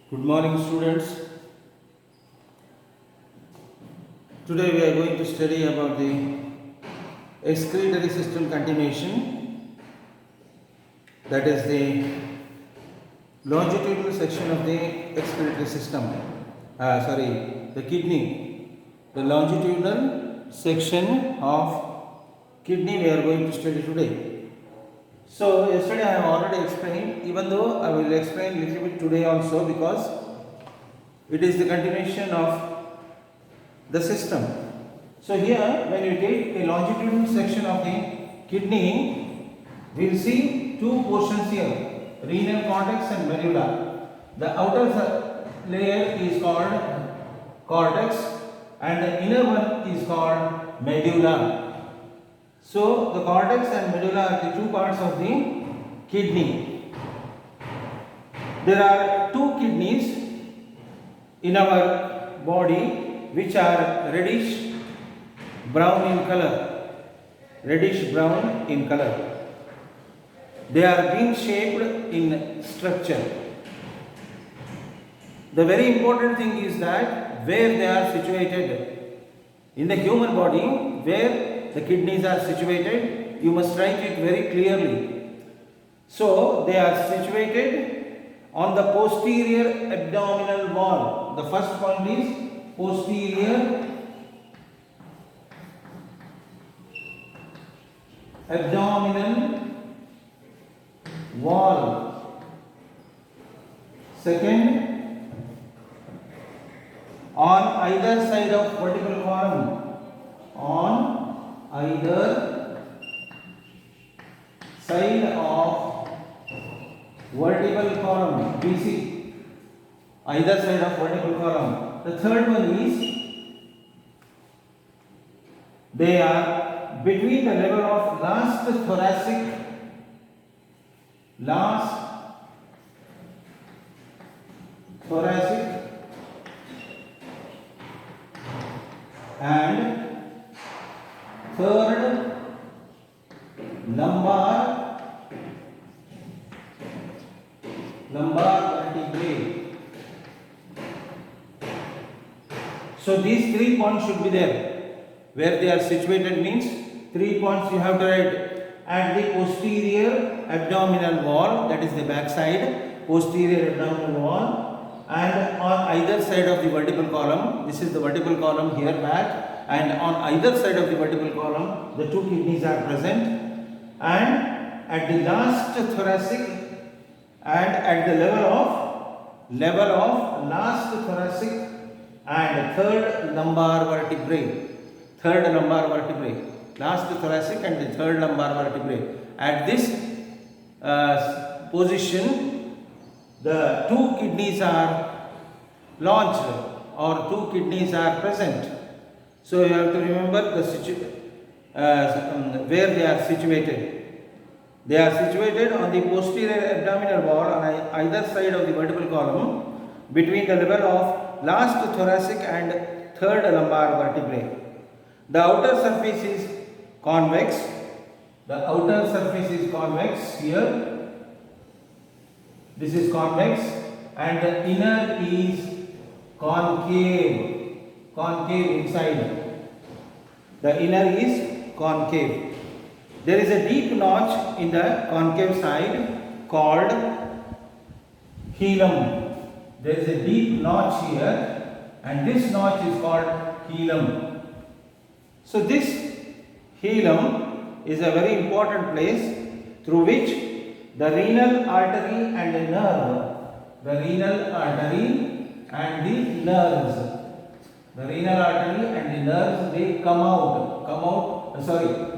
Good morning, students. Today we are going to study about the excretory system continuation, that is the longitudinal section of the excretory system. The kidney. The longitudinal section of kidney we are going to study today. So yesterday I have already explained, even though I will explain little bit today also because it is the continuation of the system. So here when you take a longitudinal section of the kidney, we will see two portions here, renal cortex and medulla. The outer layer is called cortex and the inner one is called medulla. So the cortex and medulla are the two parts of the kidney. There are two kidneys in our body which are reddish brown in color. Reddish brown in color. They are bean shaped in structure. The very important thing is that where they are situated in the human body, where the kidneys are situated, you must write it very clearly. So they are situated on the posterior abdominal wall. The first point is posterior abdominal wall. Second, on either side of vertical column. On either side of vertical column, BC, either side of vertical column. The third one is they are between the level of last thoracic and third lumbar vertebrae. So these 3 points should be there. Where they are situated means 3 points you have to write at the posterior abdominal wall, that is the back side, posterior abdominal wall, and on either side of the vertical column. This is the vertical column here back. And on either side of the vertical column, the two kidneys are present, and at the last thoracic and at the level of last thoracic and third lumbar vertebrae, last thoracic and the third lumbar vertebrae. At this position, the two kidneys are launched or two kidneys are present. So you have to remember where they are situated. They are situated on the posterior abdominal wall on either side of the vertical column between the level of last thoracic and third lumbar vertebrae. The outer surface is convex. Here. This is convex and the inner is concave inside. The inner is concave. There is a deep notch in the concave side called hilum. There is a deep notch here and this notch is called hilum. So this hilum is a very important place through which the renal artery and the nerve, they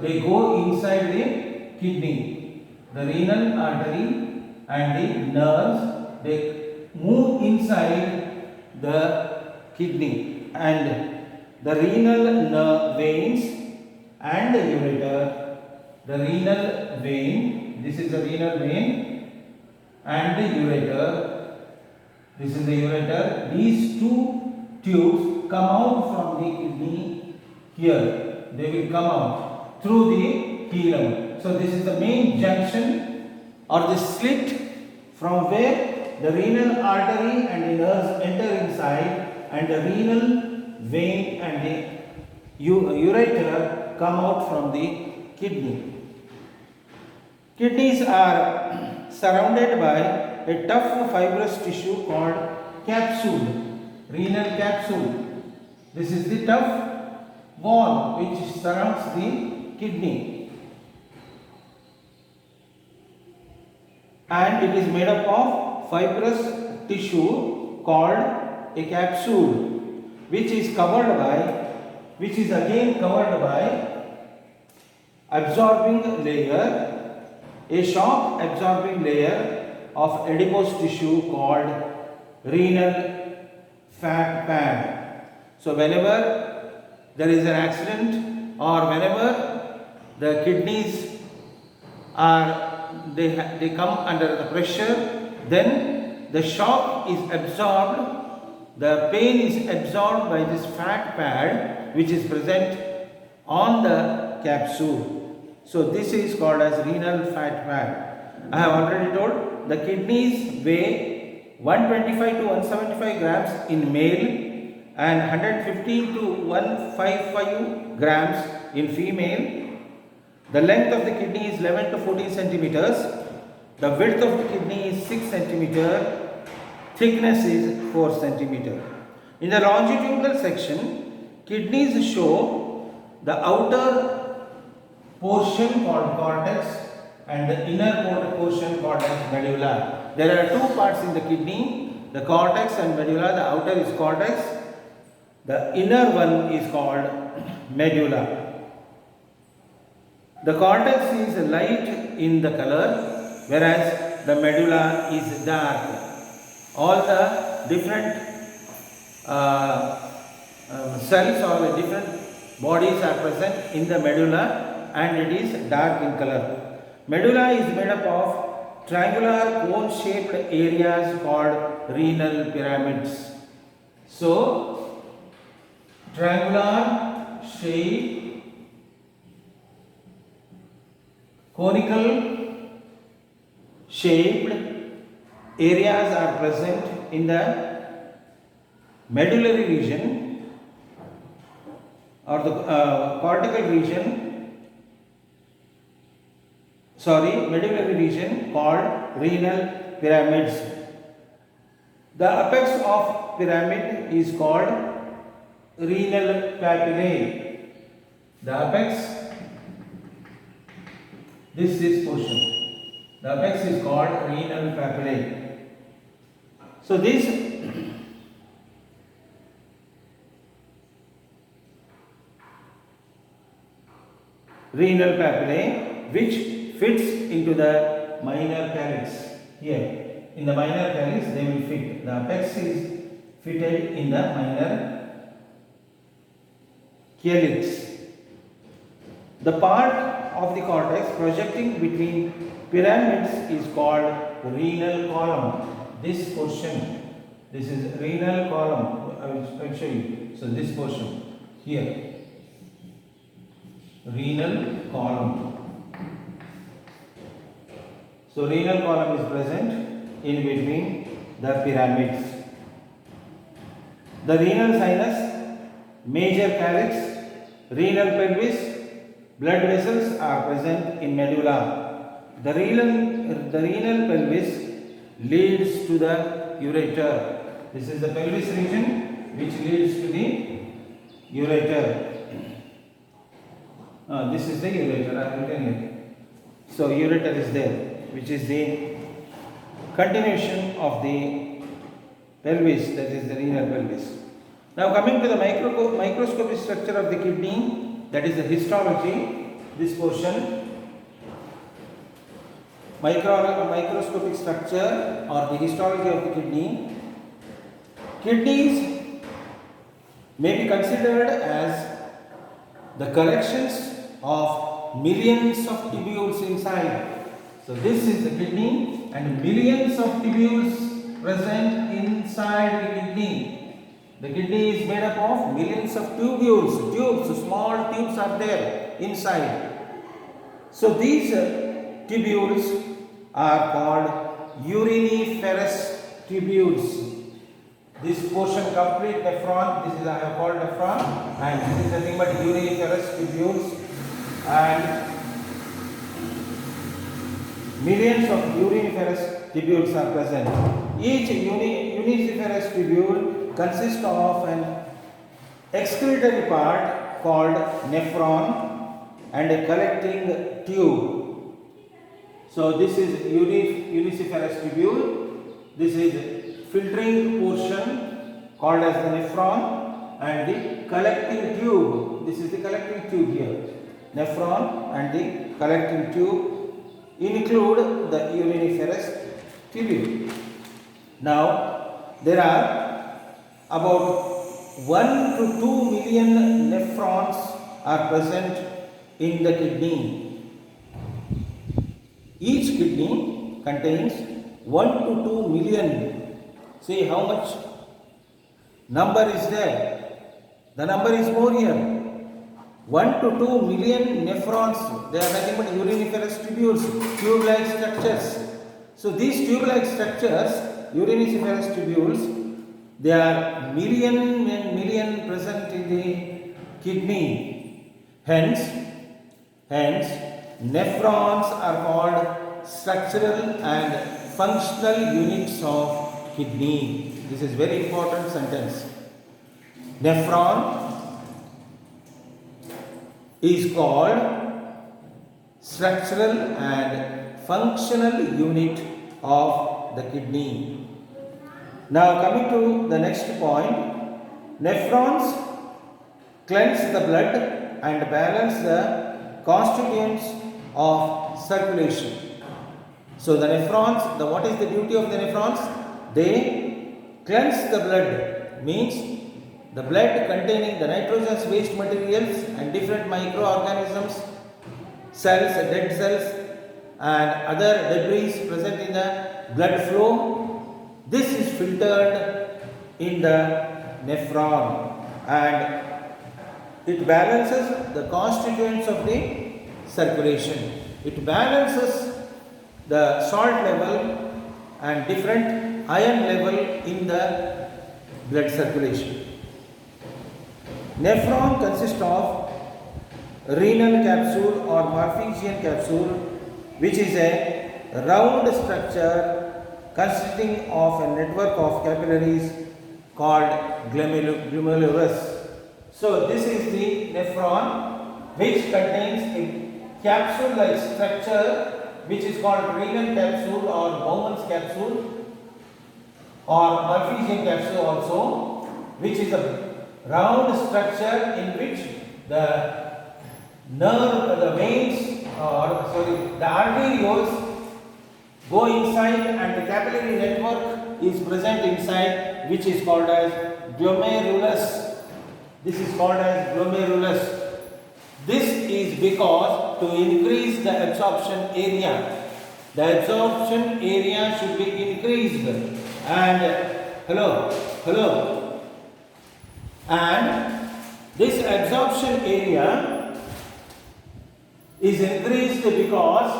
they go inside the kidney. The renal artery and the nerves, they move inside the kidney, and the renal veins and the ureter, this is the renal vein and the ureter, this is the ureter. These two tubes come out from the kidney here. They will come out through the hilum. So this is the main junction or the slit from where the renal artery and the nerves enter inside, and the renal vein and the ureter come out from the kidney. Kidneys are surrounded by a tough fibrous tissue called capsule, renal capsule. This is the tough wall which surrounds the kidney, and it is made up of fibrous tissue called a capsule, which is again covered by absorbing layer, a shock absorbing layer of adipose tissue called renal fat pad. So whenever there is an accident, or whenever the kidneys they come under the pressure, then the shock is absorbed, the pain is absorbed by this fat pad which is present on the capsule. So this is called as renal fat pad. I have already told the kidneys weigh 125 to 175 grams in male and 115 to 155 grams in female. The length of the kidney is 11 to 14 centimeters. The width of the kidney is 6 centimeter. Thickness is 4 centimeter. In the longitudinal section, kidneys show the outer portion called cortex and the inner portion called as medulla. There are two parts in the kidney, the cortex and medulla. The outer is cortex, the inner one is called medulla. The cortex is light in the color, whereas the medulla is dark. All the different cells or the different bodies are present in the medulla, and it is dark in color. Medulla is made up of triangular cone-shaped areas called renal pyramids. So, triangular shape, conical shaped areas are present in the medullary region or the cortical region, medullary region called renal pyramids. The apex of pyramid is called renal papillae. The apex, this portion, the apex is called renal papillae. So this renal papillae, which fits into the minor calyx. Here in the minor calyx they will fit. The apex is fitted in the minor calyx. The part of the cortex projecting between pyramids is called renal column. This portion, this is renal column. I will show you. So this portion here, renal column. So renal column is present in between the pyramids. The renal sinus, major calyx, renal pelvis, blood vessels are present in medulla. The renal pelvis leads to the ureter. This is the pelvis region which leads to the ureter. This is the ureter. I have written here. So ureter is there, which is the continuation of the pelvis, that is the renal pelvis. Now coming to the microscopic structure of the kidney, that is the histology, this portion, microscopic structure or the histology of the kidney. Kidneys may be considered as the collections of millions of tubules inside. So this is the kidney and millions of tubules present inside the kidney. The kidney is made up of millions of tubules, tubes, small tubes are there inside. So these tubules are called uriniferous tubules. This portion complete nephron, this is I have called nephron, and this is nothing but uniferous tubules, and millions of uniferous tubules are present. Each uniferous tubule consists of an excretory part called nephron and a collecting tube. So this is uniferous tubule. This is filtering portion called as the nephron and the collecting tube. This is the collecting tube here. Nephron and the collecting tube include the uniferous tubule. Now there are about 1 to 2 million nephrons are present in the kidney. Each kidney contains 1 to 2 million. See how much number is there. The number is more here. 1 to 2 million nephrons. They are nothing but uriniferous tubules, tube-like structures. So these tube-like structures, uriniferous tubules, they are million and million present in the kidney. Hence, nephrons are called structural and functional units of kidney. This is very important sentence. Nephron is called structural and functional unit of the kidney. Now coming to the next point, nephrons cleanse the blood and balance the constituents of circulation. So the nephrons, what is the duty of the nephrons? They cleanse the blood, means the blood containing the nitrogenous waste materials and different microorganisms, cells, dead cells and other debris present in the blood flow. This is filtered in the nephron and it balances the constituents of the circulation. It balances the salt level and different iron level in the blood circulation. Nephron consists of renal capsule or Malpighian capsule, which is a round structure consisting of a network of capillaries called glomerulus. So this is the nephron, which contains a capsule-like structure which is called renal capsule or Bowman's capsule or Malpighian capsule also, which is a round structure in which the nerve, the veins the arterioles go inside and the capillary network is present inside, which is called as glomerulus. This is called as glomerulus. This is because to increase the absorption area. The absorption area should be increased and and this absorption area is increased because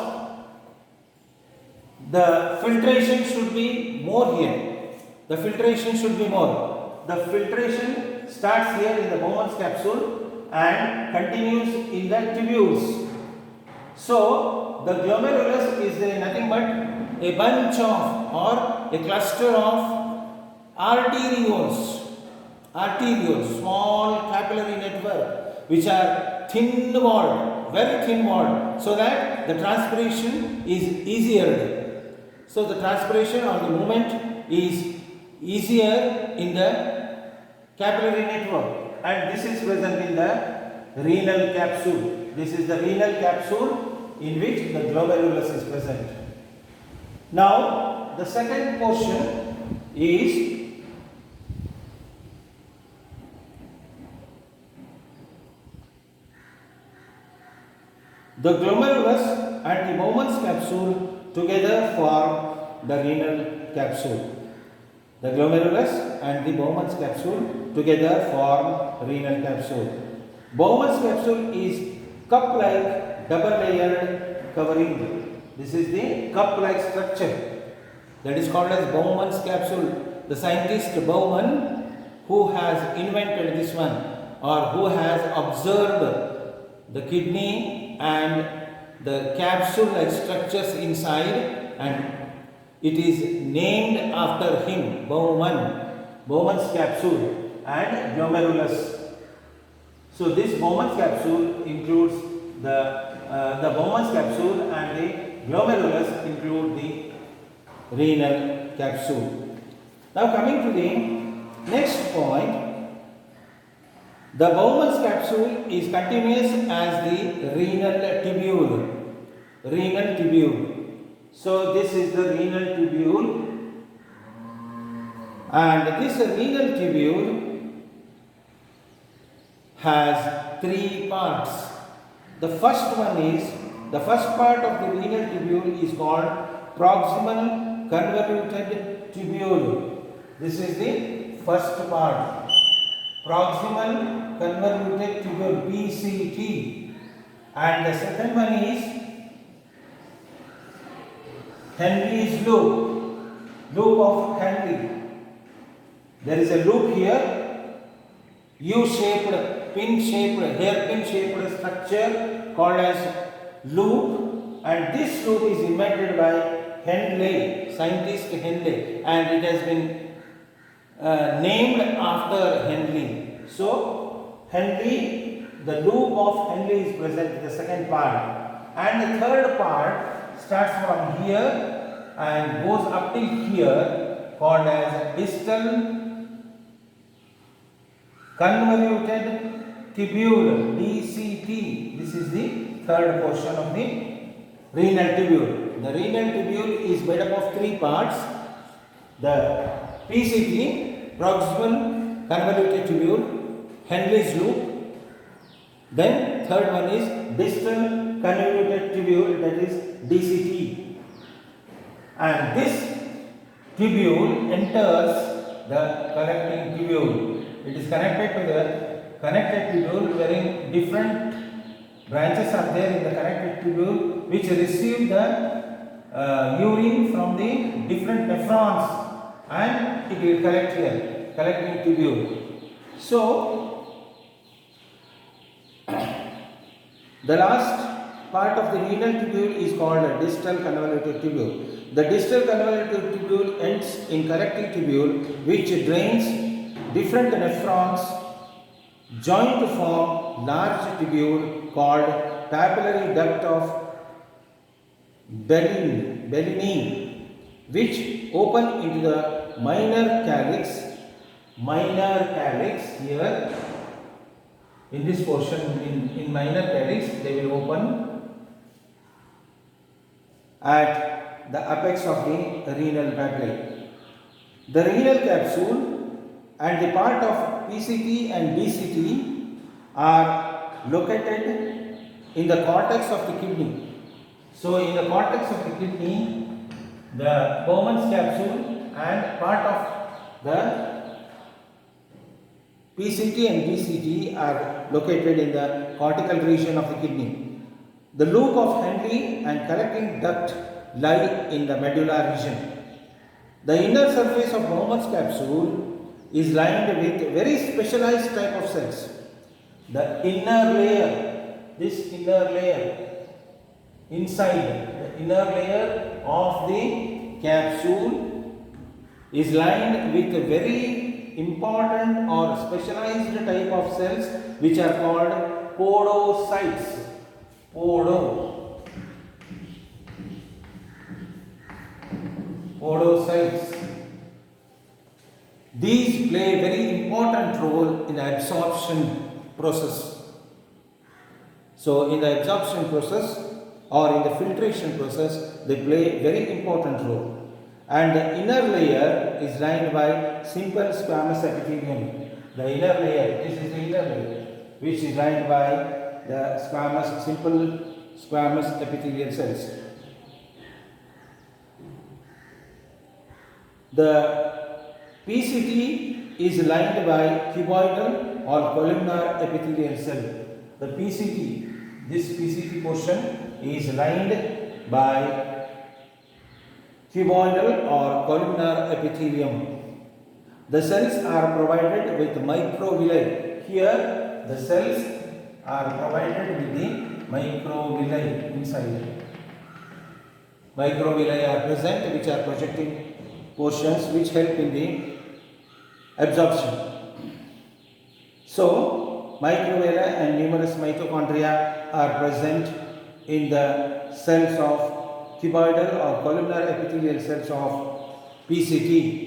the filtration should be more here. The filtration should be more. The filtration starts here in the Bowman's capsule and continues in the tubules. So the glomerulus is nothing but a bunch of or a cluster of arterioles, small capillary network which are thin walled, very thin walled, so that the transpiration is easier. So the transpiration or the movement is easier in the capillary network, and this is present in the renal capsule. This is the renal capsule in which the glomerulus is present. Now the second portion is the glomerulus and the Bowman's capsule together form the renal capsule. The glomerulus and the Bowman's capsule together form renal capsule. Bowman's capsule is cup-like double-layered covering. This is the cup-like structure. that is called as Bowman's capsule. The scientist Bowman, who has invented this one or who has observed the kidney and the capsule like structures inside, and it is named after him, Bowman's capsule and glomerulus. So this Bowman's capsule includes the Bowman's capsule, and the glomerulus include the renal capsule. Now coming to the next point, the Bowman's capsule is continuous as the renal tubule. Renal tubule. So this is the renal tubule, and this renal tubule has three parts. The first part of the renal tubule is called proximal convoluted tubule. This is the first part. Proximal convoluted tubule, PCT. And the second one is Henle's loop of Henle. There is a loop here, U-shaped, pin-shaped, hairpin-shaped structure called as loop, and this loop is invented by Henle, scientist Henle, and it has been named after Henle. So, Henle, the loop of Henle is present in the second part, and the third part starts from here and goes up till here, called as distal convoluted tubule, DCT. This is the third portion of the renal tubule. The renal tubule is made up of three parts. The PCT, proximal convoluted tubule, Henle's loop. Then third one is distal convoluted tubule, that is DCT. And this tubule enters the collecting tubule. It is connected to the connected tubule, wherein different branches are there in the connected tubule which receive the urine from the different nephrons, and it will collect here, collecting tubule. So, the last part of the renal tubule is called a distal convoluted tubule. The distal convoluted tubule ends in collecting tubule, which drains different nephrons join to form large tubule called papillary duct of Bellini, which open into the minor calyx here in this portion, in minor calyx they will open at the apex of the renal papillae. The renal capsule and the part of PCT and DCT are located in the cortex of the kidney. So, in the cortex of the kidney, the Bowman's capsule and part of the PCT and DCT are located in the cortical region of the kidney. The loop of Henle and collecting duct lie in the medulla region. The inner surface of Bowman's capsule is lined with very specialized type of cells. The inner layer, this inner layer, inside the inner layer of the capsule is lined with a very important or specialized type of cells which are called podocytes. Podocytes. These play a very important role in the absorption process. So, in the absorption process or in the filtration process, they play a very important role. And the inner layer is lined by simple squamous epithelium. The inner layer, this is the inner layer, which is lined by the simple squamous epithelial cells. The PCT is lined by cuboidal or columnar epithelial cell. The PCT, this PCT portion is lined by cuboidal or columnar epithelium. The cells are provided with microvilli. Here the cells are provided with the microvilli inside. Microvilli are present which are projecting portions which help in the absorption. So microvilli and numerous mitochondria are present in the cells of cuboidal or columnar epithelial cells of PCT.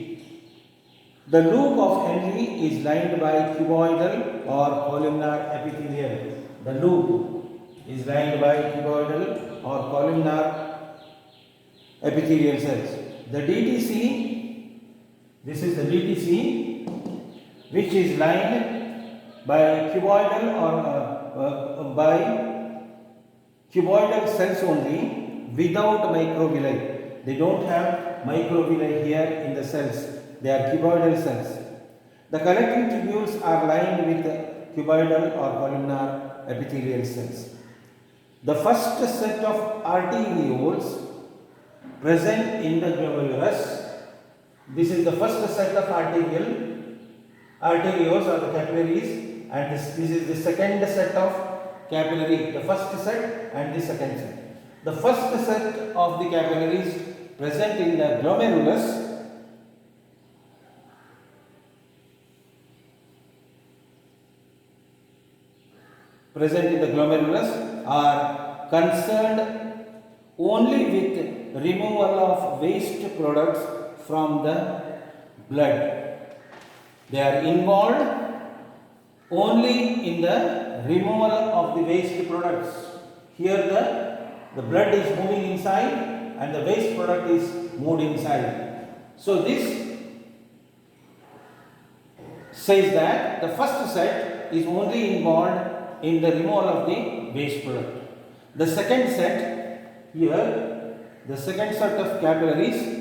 The loop of Henle is lined by cuboidal or columnar epithelial. The loop is lined by cuboidal or columnar epithelial cells. The DTC, this is the DTC, which is lined by cuboidal or by cuboidal cells only without microvilli. They don't have microvilli here in the cells. They are cuboidal cells. The collecting tubules are lined with cuboidal or columnar epithelial cells. The first set of arterioles present in the glomerulus. This is the first set of arterioles or the capillaries, and this is the second set of capillary. The first set and the second set. The first set of the capillaries present in the glomerulus are concerned only with removal of waste products from the blood. They are involved only in the removal of the waste products. Here the blood is moving inside and the waste product is moved inside. So this says that the first set is only involved in the removal of the waste product. The second set here, the second set of capillaries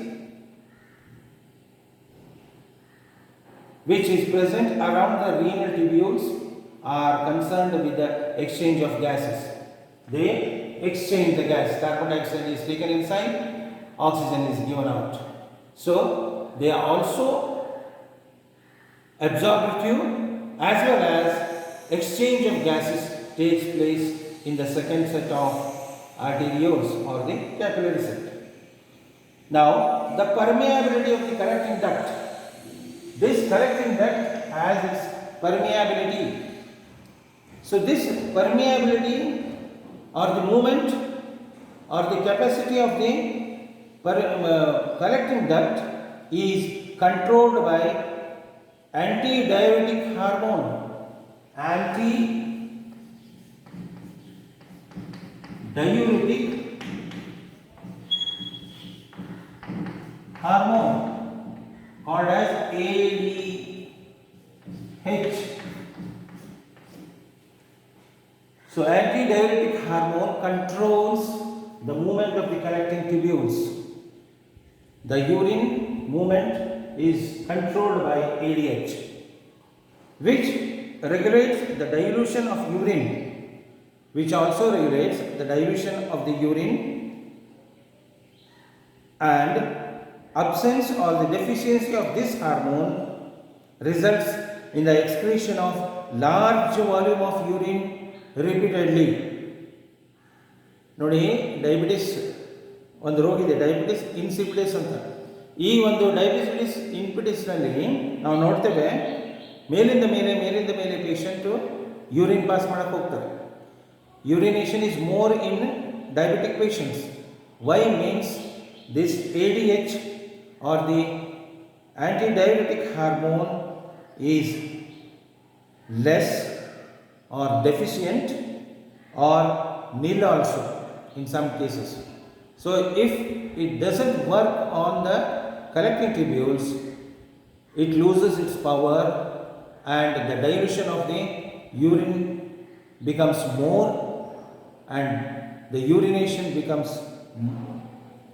which is present around the renal tubules are concerned with the exchange of gases. They exchange the gas. Carbon dioxide is taken inside, oxygen is given out. So they are also absorptive as well as exchange of gases takes place in the second set of arterioles or the capillary set. Now the permeability of the collecting duct. This collecting duct has its permeability. So this permeability or the movement or the capacity of the collecting duct is controlled by antidiuretic hormone. Antidiuretic hormone called as ADH. So antidiuretic hormone controls the movement of the collecting tubules. The urine movement is controlled by ADH, which regulates the dilution of urine, which also regulates the dilution of the urine, and absence or the deficiency of this hormone results in the excretion of large volume of urine repeatedly. ನೋಡಿ, diabetes ಒಂದು ರೋಗ ಇದೆ, diabetes ಇನ್ಸಿಪಿಡಿಸ್ ಅಂತ. ಈ ಒಂದು diabetes ಇನ್ಸಿಪಿಡಿಸ್ನಲ್ಲಿ ನಾವು ನೋಡ್ತೇವೆ ಮೇಲಿಂದ ಮೇಲೆ ಪೇಷಂಟು ಯೂರಿನ್ ಪಾಸ್ ಮಾಡಕ್ಕೆ ಹೋಗ್ತಾರೆ. Urination is more in diabetic patients. Why means this ADH or the antidiuretic hormone is less or deficient or nil also in some cases. So if it doesn't work on the collecting tubules, it loses its power and the dilution of the urine becomes more and the urination becomes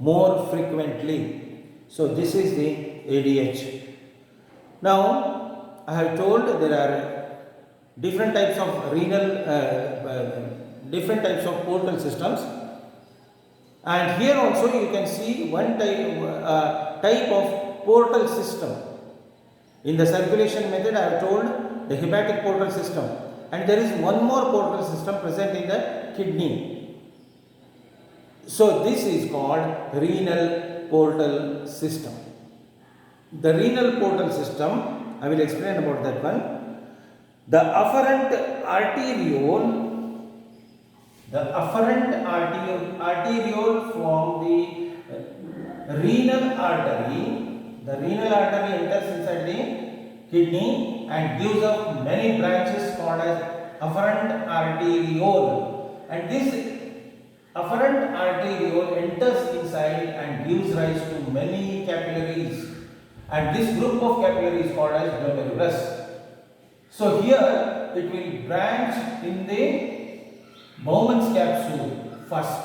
more frequently. So this is the ADH. Now I have told there are different types of renal, different types of portal systems, And here also you can see one type of portal system. In the circulation method I have told the hepatic portal system, and there is one more portal system present in the kidney. So this is called renal portal system. The renal portal system, I will explain about that one. The afferent arteriole from the renal artery. The renal artery enters inside the kidney and gives up many branches called as afferent arteriole. And this afferent arteriole enters inside and gives rise to many capillaries. And this group of capillaries called as glomerulus. So here it will branch in the Bowman's capsule first.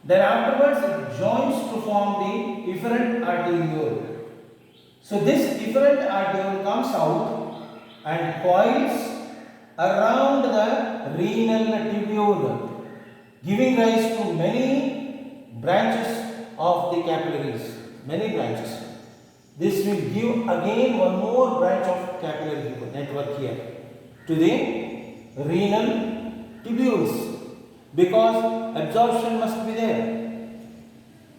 Then afterwards it joins to form the efferent arteriole. So this efferent arteriole comes out and coils around the renal tubule, giving rise to many branches of the capillaries. Many branches. This will give again one more branch of capillary network here to the renal tubules, because absorption must be there.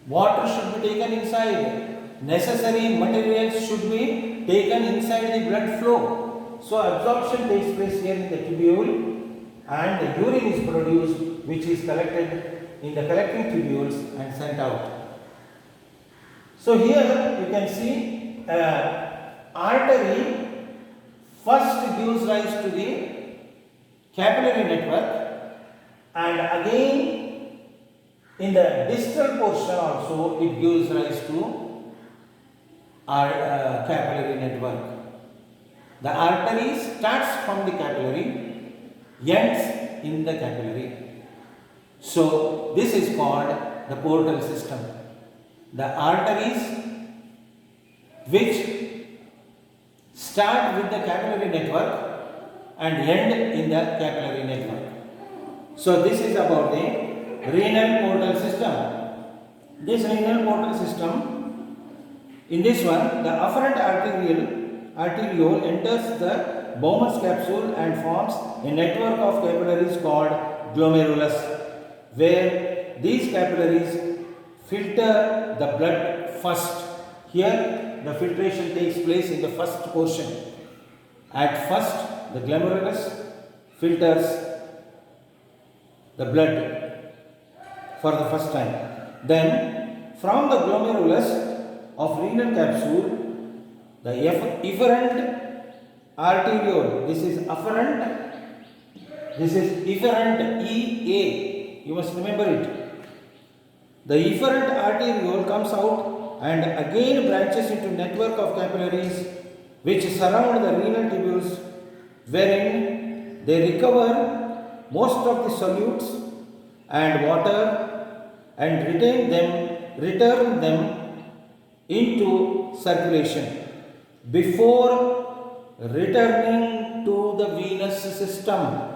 Water should be taken inside. Necessary materials should be taken inside the blood flow. So absorption takes place here in the tubule, and the urine is produced, which is collected in the collecting tubules and sent out. So here you can see artery first gives rise to the capillary network, and again in the distal portion also it gives rise to our capillary network. The artery starts from the capillary, ends in the capillary. So this is called the portal system. The arteries which start with the capillary network and end in the capillary network. So this is about the renal portal system. This renal portal system, in this one, the afferent arteriole enters the Bowman's capsule and forms a network of capillaries called glomerulus, where these capillaries filter the blood first. Here the filtration takes place in the first portion. At first the glomerulus filters the blood for the first time. Then from the glomerulus of renal capsule, the efferent arteriole, this is afferent, this is efferent EA, you must remember it. The efferent arteriole comes out and again branches into network of capillaries which surround the renal tubules, wherein they recover most of the solutes and water and return them into circulation before returning to the venous system.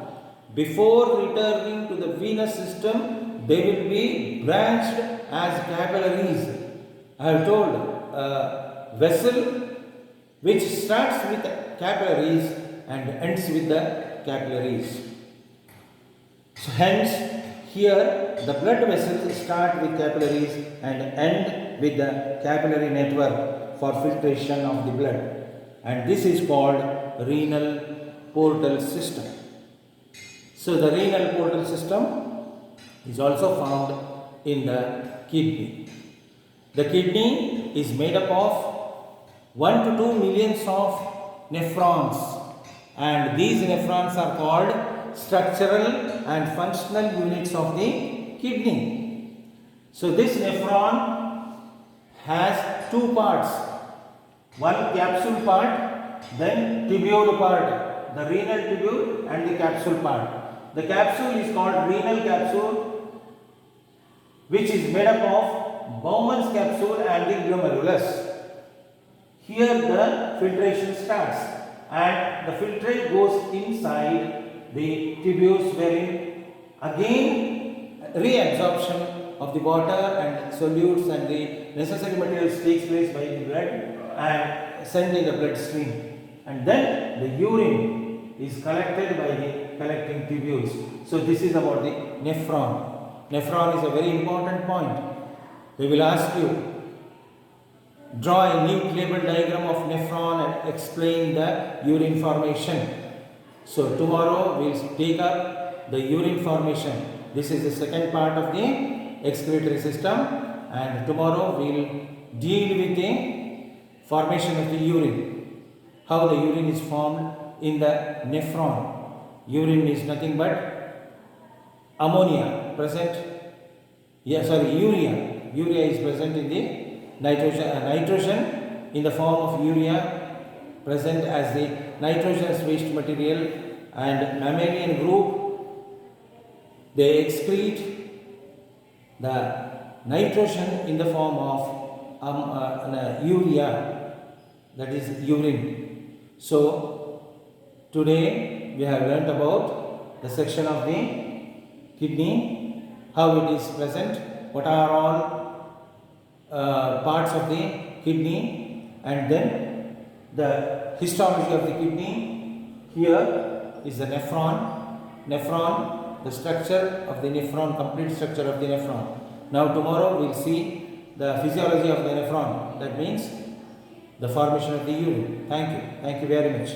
Before returning to the venous system, they will be branched as capillaries. I have told vessel which starts with capillaries and ends with the capillaries. So hence here the blood vessels start with capillaries and end with the capillary network for filtration of the blood, and this is called renal portal system. So the renal portal system is also found in the kidney. The kidney is made up of 1 to 2 millions of nephrons, and these nephrons are called structural and functional units of the kidney. So this nephron has two parts, one capsule part, then tubule part, the renal tubule and the capsule part. The capsule is called renal capsule, which is made up of Bowman's capsule and the glomerulus. Here the filtration starts and the filtrate goes inside the tubules, wherein again reabsorption of the water and solutes and the necessary materials takes place by the blood and sent in the bloodstream, and then the urine is collected by the collecting tubules. So this is about the nephron. Nephron is a very important point. We will ask you, draw a neat label diagram of nephron and explain the urine formation. So tomorrow we will take up the urine formation. This is the second part of the excretory system, and tomorrow we will deal with the formation of the urine. How the urine is formed in the nephron. Urine is nothing but ammonia present. Urea. Urea is present in the nitrogen in the form of urea present as the nitrogenous waste material, and mammalian group, they excrete the nitrogen in the form of urea, that is urine. So today we have learnt about the section of the kidney, how it is present, what are all parts of the kidney, and then the histology of the kidney. Here is the nephron, the structure of the nephron, complete structure of the nephron. Now tomorrow we will see the physiology of the nephron, that means the formation of the urine. Thank you very much.